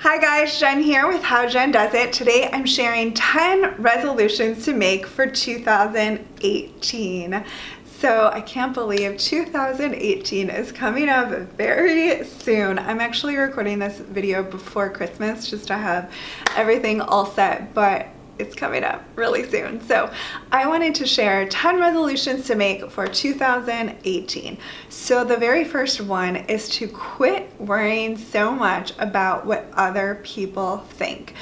Hi guys, Jen here with How Jen Does It. Today I'm sharing 10 resolutions to make for 2018. So I can't believe 2018 is coming up very soon. I'm actually recording this video before Christmas just to have everything all set, but it's coming up really soon. So I wanted to share 10 resolutions to make for 2018. So the very first one is to quit worrying so much about what other people think.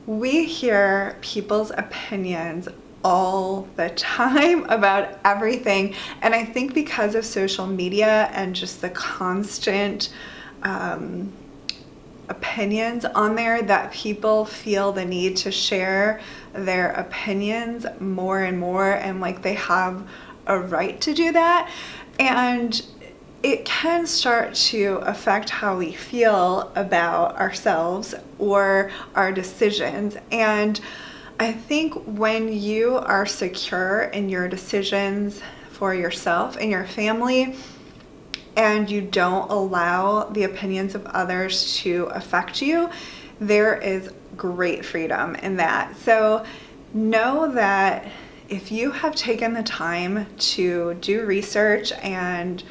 We hear people's opinions all the time about everything, and I think because of social media and just the constant opinions on there, that people feel the need to share their opinions more and more, and like they have a right to do that, and it can start to affect how we feel about ourselves or our decisions. And I think when you are secure in your decisions for yourself and your family, and you don't allow the opinions of others to affect you, there is great freedom in that. So know that if you have taken the time to do research and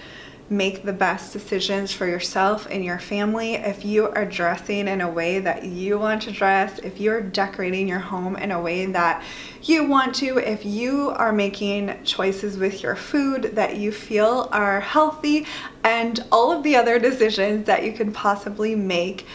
make the best decisions for yourself and your family, if you are dressing in a way that you want to dress, if you're decorating your home in a way that you want to, if you are making choices with your food that you feel are healthy, and all of the other decisions that you could possibly make,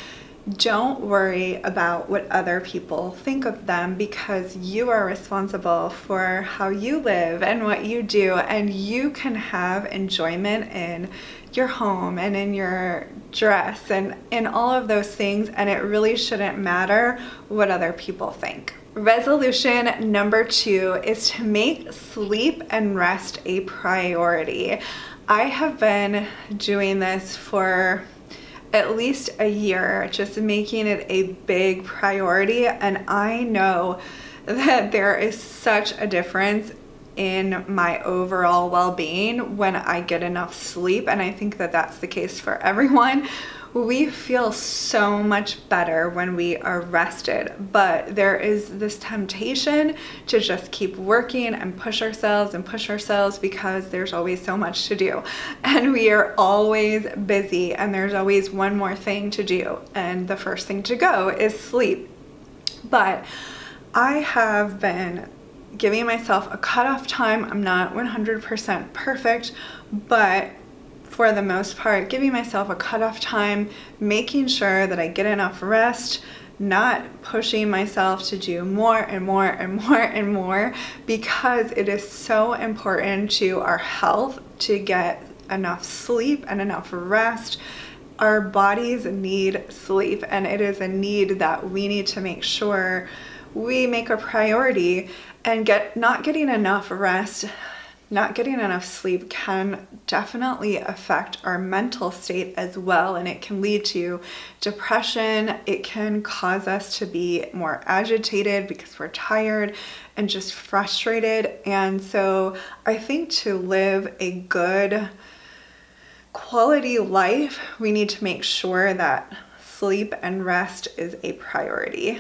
don't worry about what other people think of them, because you are responsible for how you live and what you do, and you can have enjoyment in your home and in your dress and in all of those things, and it really shouldn't matter what other people think. Resolution number 2 is to make sleep and rest a priority. I have been doing this for at least a year, just making it a big priority, and I know that there is such a difference in my overall well-being when I get enough sleep, and I think that that's the case for everyone. We feel so much better when we are rested, but there is this temptation to just keep working and push ourselves because there's always so much to do, and we are always busy, and there's always one more thing to do, and the first thing to go is sleep. But I have been giving myself a cutoff time. I'm not 100% perfect, but for the most part, giving myself a cutoff time, making sure that I get enough rest, not pushing myself to do more and more and more and more, because it is so important to our health to get enough sleep and enough rest. Our bodies need sleep, and it is a need that we need to make sure we make a priority. And not getting enough rest, not getting enough sleep can definitely affect our mental state as well, and it can lead to depression. It can cause us to be more agitated because we're tired and just frustrated. And so I think to live a good quality life, we need to make sure that sleep and rest is a priority.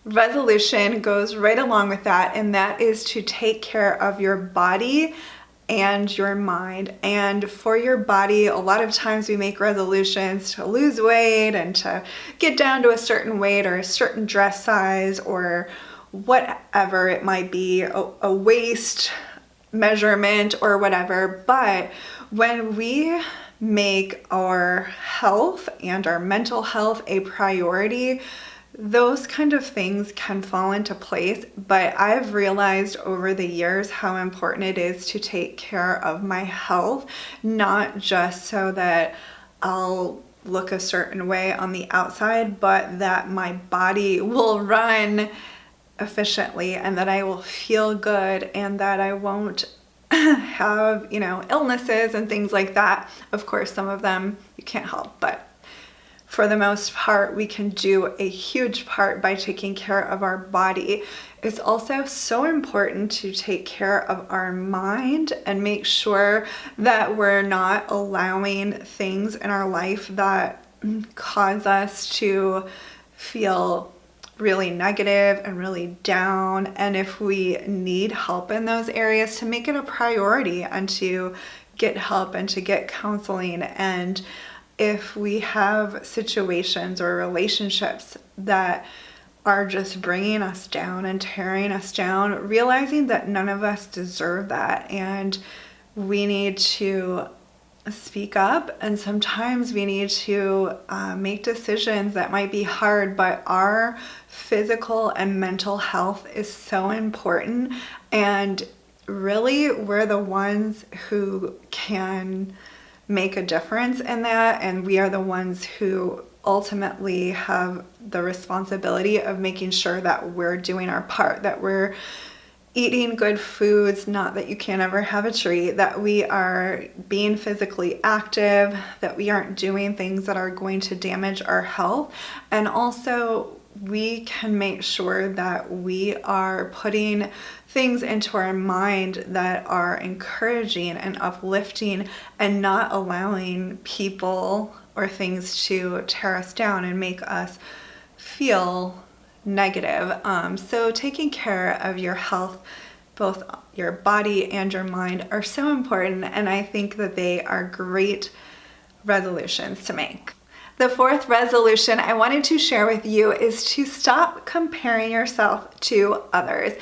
Resolution goes right along with that, and that is to take care of your body and your mind. And for your body, a lot of times we make resolutions to lose weight and to get down to a certain weight or a certain dress size or whatever it might be, a waist measurement or whatever. But when we make our health and our mental health a priority, those kind of things can fall into place. But I've realized over the years how important it is to take care of my health, not just so that I'll look a certain way on the outside, but that my body will run efficiently and that I will feel good and that I won't have, illnesses and things like that. Of course, some of them you can't help, but for the most part, we can do a huge part by taking care of our body. It's also so important to take care of our mind and make sure that we're not allowing things in our life that cause us to feel really negative and really down. And if we need help in those areas, to make it a priority and to get help and to get counseling. And if we have situations or relationships that are just bringing us down and tearing us down, realizing that none of us deserve that, and we need to speak up, and sometimes we need to make decisions that might be hard, but our physical and mental health is so important, and really we're the ones who can make a difference in that, and we are the ones who ultimately have the responsibility of making sure that we're doing our part, that we're eating good foods, not that you can't ever have a treat, that we are being physically active, that we aren't doing things that are going to damage our health. And also we can make sure that we are putting things into our mind that are encouraging and uplifting, and not allowing people or things to tear us down and make us feel negative. So taking care of your health, both your body and your mind, are so important, and I think that they are great resolutions to make. The fourth resolution I wanted to share with you is to stop comparing yourself to others.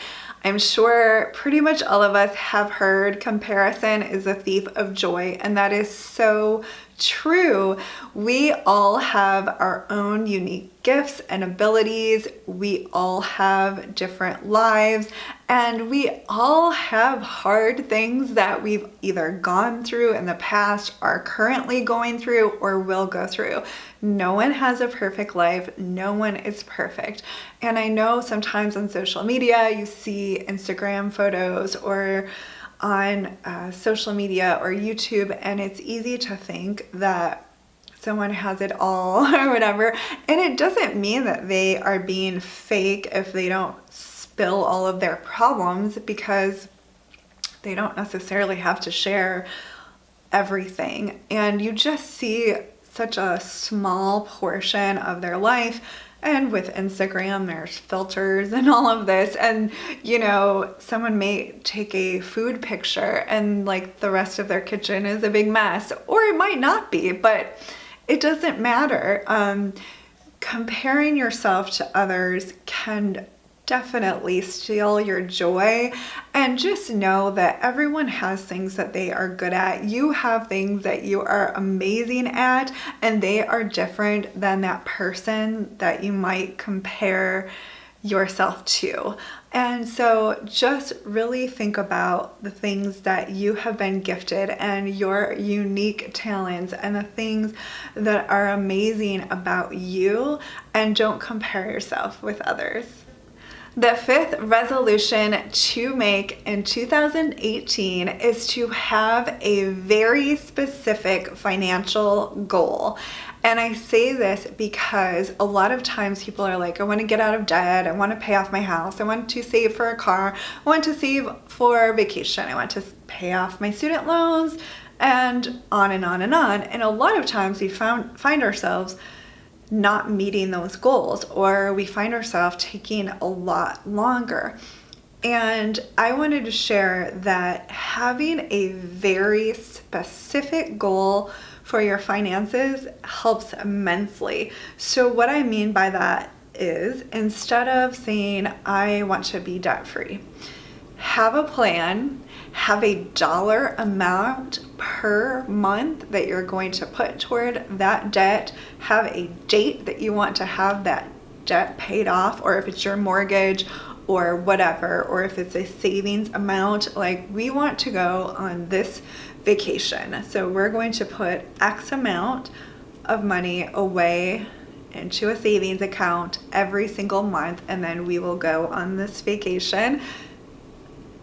I'm sure pretty much all of us have heard comparison is a thief of joy, and that is so true. We all have our own unique gifts and abilities. We all have different lives, and we all have hard things that we've either gone through in the past, are currently going through, or will go through. No one has a perfect life. No one is perfect. And I know sometimes on social media you see Instagram photos or on social media or YouTube, and it's easy to think that someone has it all or whatever, and it doesn't mean that they are being fake if they don't spill all of their problems, because they don't necessarily have to share everything, and you just see such a small portion of their life. And with Instagram, there's filters and all of this. And, you know, someone may take a food picture and like the rest of their kitchen is a big mess, or it might not be, but it doesn't matter. Comparing yourself to others can definitely steal your joy, and just know that everyone has things that they are good at. You have things that you are amazing at, and they are different than that person that you might compare yourself to. And so just really think about the things that you have been gifted and your unique talents and the things that are amazing about you, and don't compare yourself with others. The fifth resolution to make in 2018 is to have a very specific financial goal. And I say this because a lot of times people are like, I want to get out of debt, I want to pay off my house, I want to save for a car, I want to save for vacation, I want to pay off my student loans, and on and on and on. And a lot of times we find ourselves not meeting those goals, or we find ourselves taking a lot longer. And I wanted to share that having a very specific goal for your finances helps immensely. So what I mean by that is, instead of saying, I want to be debt-free, have a plan, have a dollar amount per month that you're going to put toward that debt, have a date that you want to have that debt paid off, or if it's your mortgage or whatever, or if it's a savings amount, like we want to go on this vacation. So we're going to put X amount of money away into a savings account every single month, and then we will go on this vacation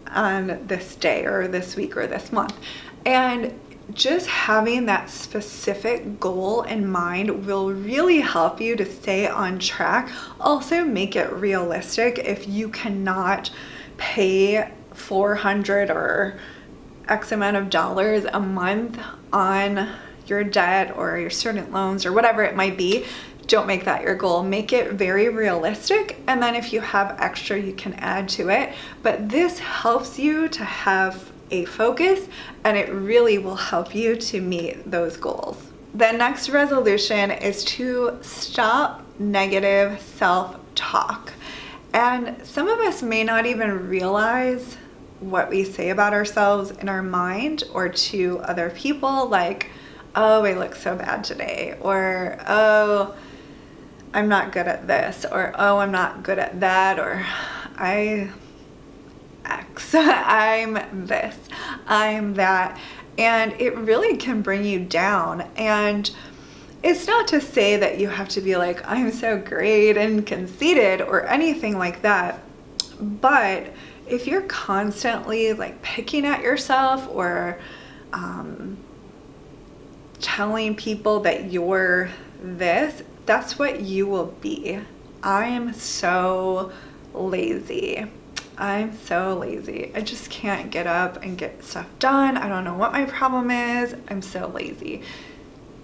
on this day or this week or this month. And just having that specific goal in mind will really help you to stay on track. Also make it realistic. If you cannot pay $400 or X amount of dollars a month on your debt or your student loans or whatever it might be. Don't make that your goal. Make it very realistic, and then if you have extra, you can add to it. But this helps you to have a focus, and it really will help you to meet those goals. The next resolution is to stop negative self-talk. And some of us may not even realize what we say about ourselves in our mind or to other people, like, oh, I look so bad today, or oh, I'm not good at this, or oh, I'm not good at that, or I'm this, I'm that. And it really can bring you down. And it's not to say that you have to be like, I'm so great and conceited or anything like that. But if you're constantly like picking at yourself or telling people that you're this, that's what you will be. I am so lazy. I'm so lazy. I just can't get up and get stuff done. I don't know what my problem is. I'm so lazy.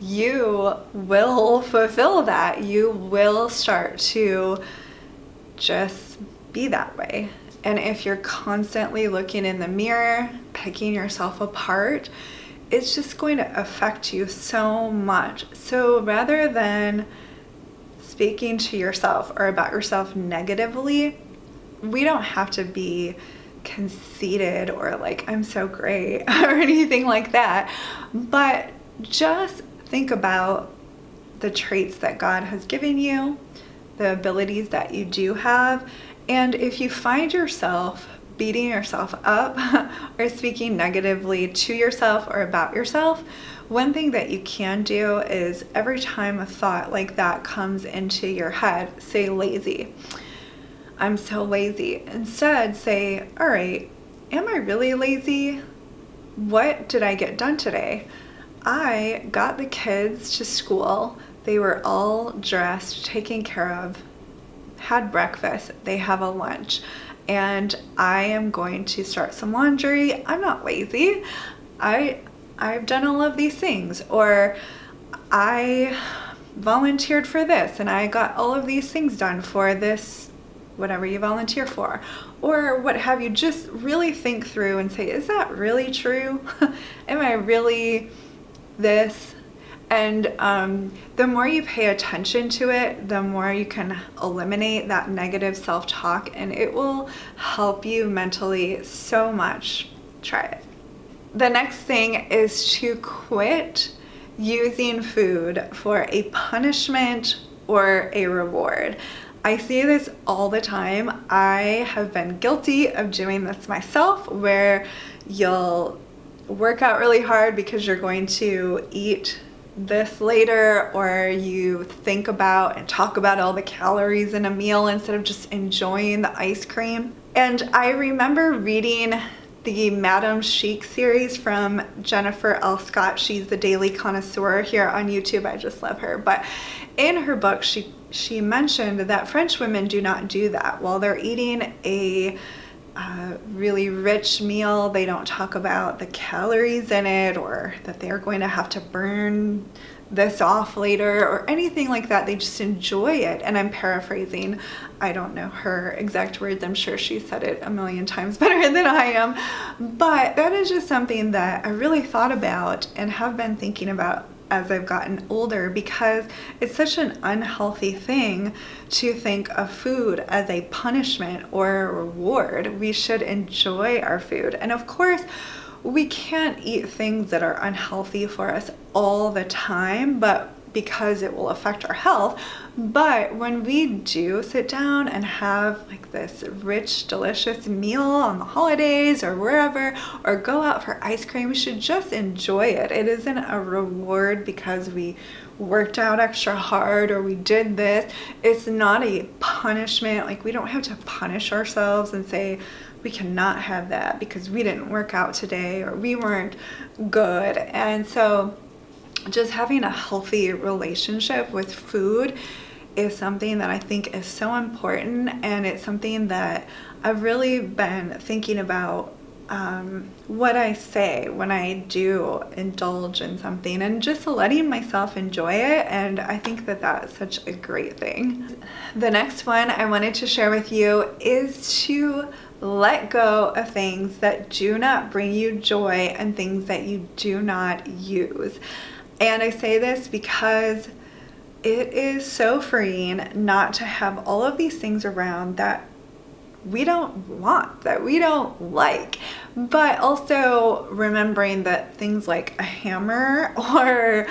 You will fulfill that. You will start to just be that way. And if you're constantly looking in the mirror, picking yourself apart, it's just going to affect you so much. So rather than speaking to yourself or about yourself negatively, we don't have to be conceited or like, I'm so great or anything like that. But just think about the traits that God has given you, the abilities that you do have. And if you find yourself beating yourself up or speaking negatively to yourself or about yourself, one thing that you can do is every time a thought like that comes into your head, say lazy. I'm so lazy. Instead, say, all right, am I really lazy? What did I get done today? I got the kids to school. They were all dressed, taken care of, had breakfast. They have a lunch. And I am going to start some laundry. I'm not lazy. I've done all of these things. Or I volunteered for this and I got all of these things done for this, whatever you volunteer for, or what have you. Just really think through and say, is that really true? Am I really this? And the more you pay attention to it, the more you can eliminate that negative self-talk, and it will help you mentally so much. Try it. The next thing is to quit using food for a punishment or a reward. I see this all the time. I have been guilty of doing this myself, where you'll work out really hard because you're going to eat this later, or you think about and talk about all the calories in a meal instead of just enjoying the ice cream. And I remember reading the Madam Chic series from Jennifer L. Scott. She's the Daily Connoisseur here on YouTube. I just love her. But in her book, she mentioned that French women do not do that. While they're eating a really rich meal, they don't talk about the calories in it, or that they're going to have to burn this off later or anything like that. They just enjoy it. And I'm paraphrasing. I don't know her exact words. I'm sure she said it a million times better than I am. But that is just something that I really thought about and have been thinking about as I've gotten older, because it's such an unhealthy thing to think of food as a punishment or a reward. We should enjoy our food. And of course, we can't eat things that are unhealthy for us all the time, but because it will affect our health. But when we do sit down and have like this rich, delicious meal on the holidays or wherever, or go out for ice cream, we should just enjoy it. It isn't a reward because we worked out extra hard or we did this. It's not a punishment. Like, we don't have to punish ourselves and say, we cannot have that because we didn't work out today or we weren't good. And so just having a healthy relationship with food is something that I think is so important, and it's something that I've really been thinking about what I say when I do indulge in something, and just letting myself enjoy it. And I think that that's such a great thing. The next one I wanted to share with you is to let go of things that do not bring you joy and things that you do not use. And I say this because it is so freeing not to have all of these things around that we don't want, that we don't like, but also remembering that things like a hammer or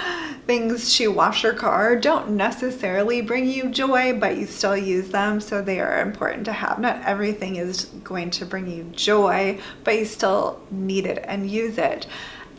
things to wash your car don't necessarily bring you joy, but you still use them, so they are important to have. Not everything is going to bring you joy, but you still need it and use it.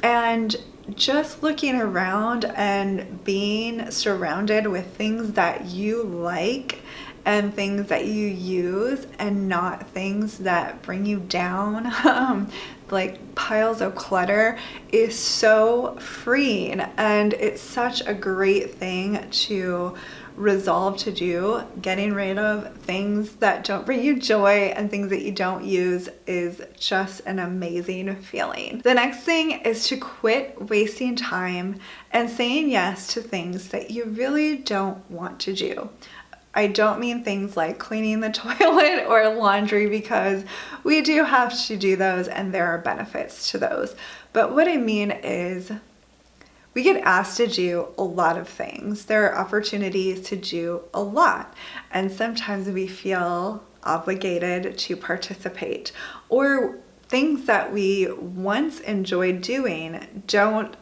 And just looking around and being surrounded with things that you like and things that you use, and not things that bring you down, like piles of clutter, is so freeing. And it's such a great thing to resolve to do. Getting rid of things that don't bring you joy and things that you don't use is just an amazing feeling. The next thing is to quit wasting time and saying yes to things that you really don't want to do. I don't mean things like cleaning the toilet or laundry, because we do have to do those and there are benefits to those. But what I mean is, we get asked to do a lot of things. There are opportunities to do a lot, and sometimes we feel obligated to participate, or things that we once enjoyed doing don't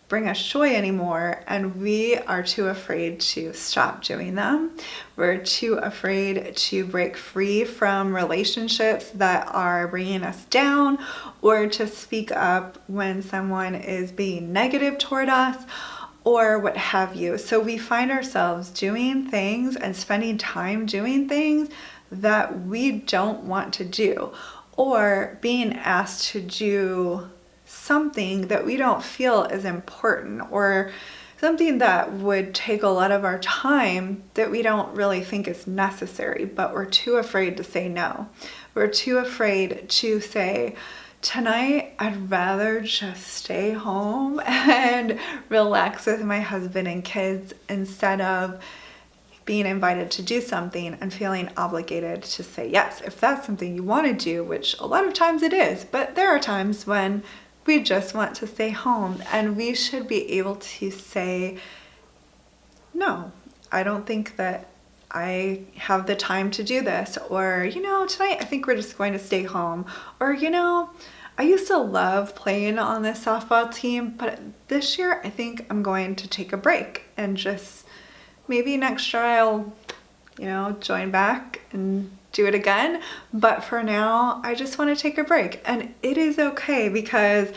bring us joy anymore, and we are too afraid to stop doing them. We're too afraid to break free from relationships that are bringing us down, or to speak up when someone is being negative toward us, or what have you. So we find ourselves doing things and spending time doing things that we don't want to do, or being asked to do something that we don't feel is important, or something that would take a lot of our time that we don't really think is necessary, but we're too afraid to say no. We're too afraid to say, tonight I'd rather just stay home and relax with my husband and kids, instead of being invited to do something and feeling obligated to say yes. If that's something you want to do, which a lot of times it is, but there are times when we just want to stay home, and we should be able to say, no, I don't think that I have the time to do this, or, tonight I think we're just going to stay home, or, I used to love playing on this softball team, but this year I think I'm going to take a break, and just maybe next year I'll, join back and do it again. But for now, I just want to take a break. And it is okay, because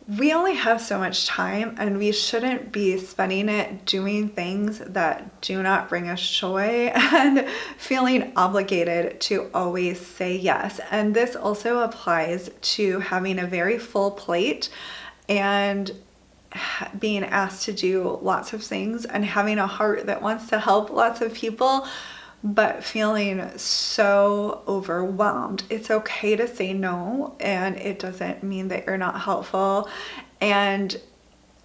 we only have so much time, and we shouldn't be spending it doing things that do not bring us joy and feeling obligated to always say yes. And this also applies to having a very full plate and being asked to do lots of things, and having a heart that wants to help lots of people, but feeling so overwhelmed. It's okay to say no, and it doesn't mean that you're not helpful. And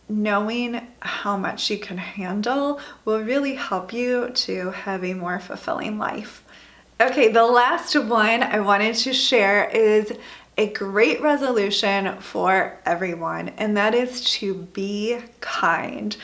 knowing how much you can handle will really help you to have a more fulfilling life. Okay, the last one I wanted to share is a great resolution for everyone, and that is to be kind.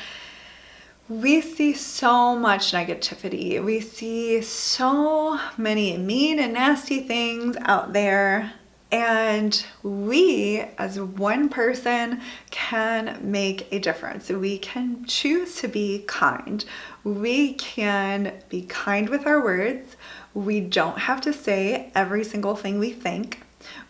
We see so much negativity. We see so many mean and nasty things out there. And we, as one person, can make a difference. We can choose to be kind. We can be kind with our words. We don't have to say every single thing we think.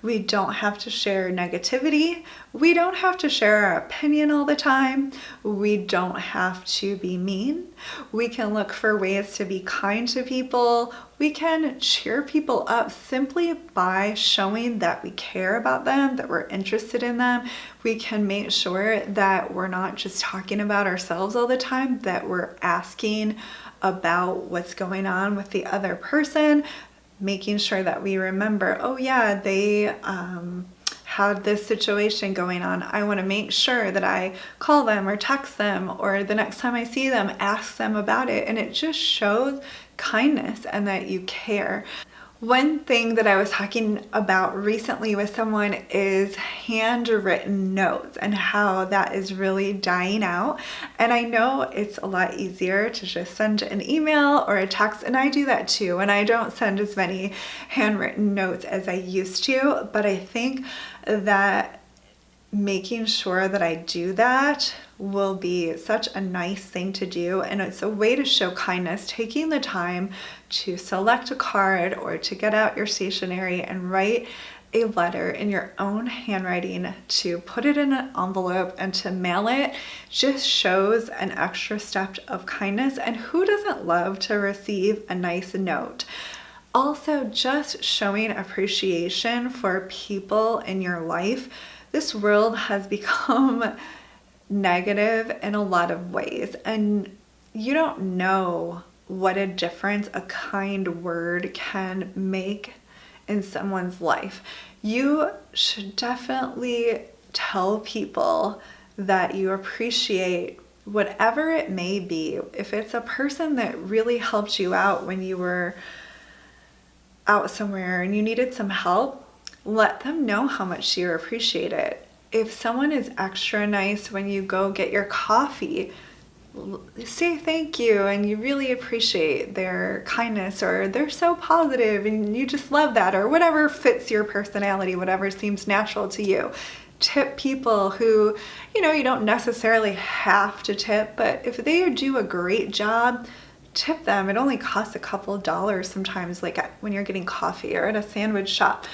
We don't have to share negativity. We don't have to share our opinion all the time. We don't have to be mean. We can look for ways to be kind to people. We can cheer people up simply by showing that we care about them, that we're interested in them. We can make sure that we're not just talking about ourselves all the time, that we're asking about what's going on with the other person, making sure that we remember, oh yeah, they had this situation going on, I want to make sure that I call them or text them, or the next time I see them, ask them about it. And it just shows kindness and that you care. One thing that I was talking about recently with someone is handwritten notes and how that is really dying out. And I know it's a lot easier to just send an email or a text, and I do that too. And I don't send as many handwritten notes as I used to, but I think that making sure that I do that will be such a nice thing to do, and it's a way to show kindness, taking the time to select a card or to get out your stationery and write a letter in your own handwriting, to put it in an envelope and to mail it. Just shows an extra step of kindness, and who doesn't love to receive a nice note? Also, just showing appreciation for people in your life. This world has become negative in a lot of ways, and you don't know what a difference a kind word can make in someone's life. You should definitely tell people that you appreciate whatever it may be. If it's a person that really helped you out when you were out somewhere and you needed some help, let them know how much you appreciate it. If someone is extra nice when you go get your coffee, say thank you and you really appreciate their kindness, or they're so positive and you just love that, or whatever fits your personality, whatever seems natural to you. Tip people who, you don't necessarily have to tip, but if they do a great job, tip them. It only costs a couple dollars sometimes, like when you're getting coffee or at a sandwich shop.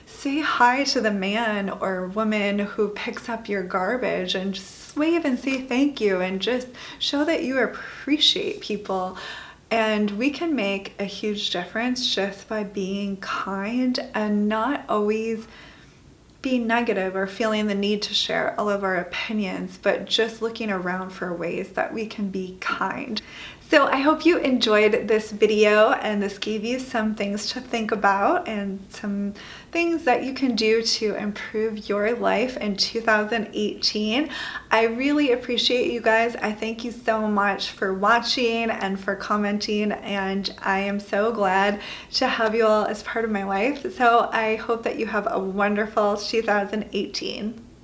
Say hi to the man or woman who picks up your garbage and just wave and say thank you, and just show that you appreciate people. And we can make a huge difference just by being kind and not always being negative or feeling the need to share all of our opinions, but just looking around for ways that we can be kind. So I hope you enjoyed this video, and this gave you some things to think about and some things that you can do to improve your life in 2018. I really appreciate you guys. I thank you so much for watching and for commenting, and I am so glad to have you all as part of my life. So I hope that you have a wonderful 2018.